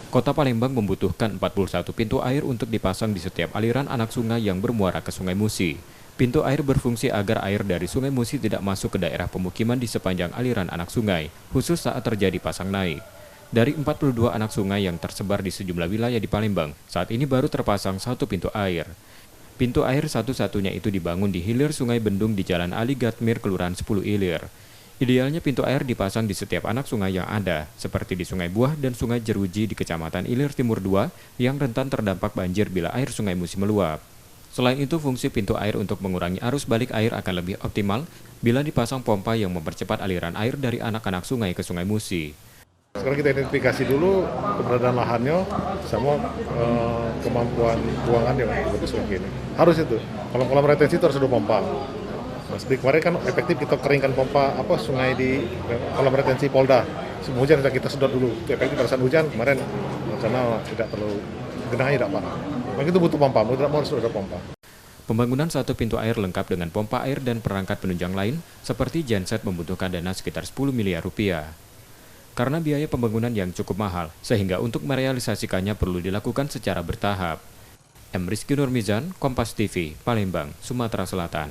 Kota Palembang membutuhkan 41 pintu air untuk dipasang di setiap aliran anak sungai yang bermuara ke Sungai Musi. Pintu air berfungsi agar air dari Sungai Musi tidak masuk ke daerah pemukiman di sepanjang aliran anak sungai, khusus saat terjadi pasang naik. Dari 42 anak sungai yang tersebar di sejumlah wilayah di Palembang, saat ini baru terpasang satu pintu air. Pintu air satu-satunya itu dibangun di hilir Sungai Bendung di Jalan Ali Gatmir, Kelurahan 10 Ilir. Idealnya pintu air dipasang di setiap anak sungai yang ada, seperti di Sungai Buah dan Sungai Jeruji di Kecamatan Ilir Timur 2 yang rentan terdampak banjir bila air Sungai Musi meluap. Selain itu, fungsi pintu air untuk mengurangi arus balik air akan lebih optimal bila dipasang pompa yang mempercepat aliran air dari anak-anak sungai ke Sungai Musi. Sekarang kita identifikasi dulu keberadaan lahannya sama kemampuan buangannya untuk sungai ini. Harus itu. Kalau kolam retensi itu harus ada pompa. Mas, di kemarin kan efektif kita keringkan pompa sungai di kolam retensi Polda. Musim hujan sudah kita sedot dulu. Itu efektif pada saat hujan kemarin rencana tidak terlalu genangannya tidak parah. Maka itu butuh pompa, mau tidak mau harus ada pompa. Pembangunan satu pintu air lengkap dengan pompa air dan perangkat penunjang lain seperti genset membutuhkan dana sekitar 10 miliar rupiah. Karena biaya pembangunan yang cukup mahal, sehingga untuk merealisasikannya perlu dilakukan secara bertahap. M. Rizky Nurmizan, Kompas TV, Palembang, Sumatera Selatan.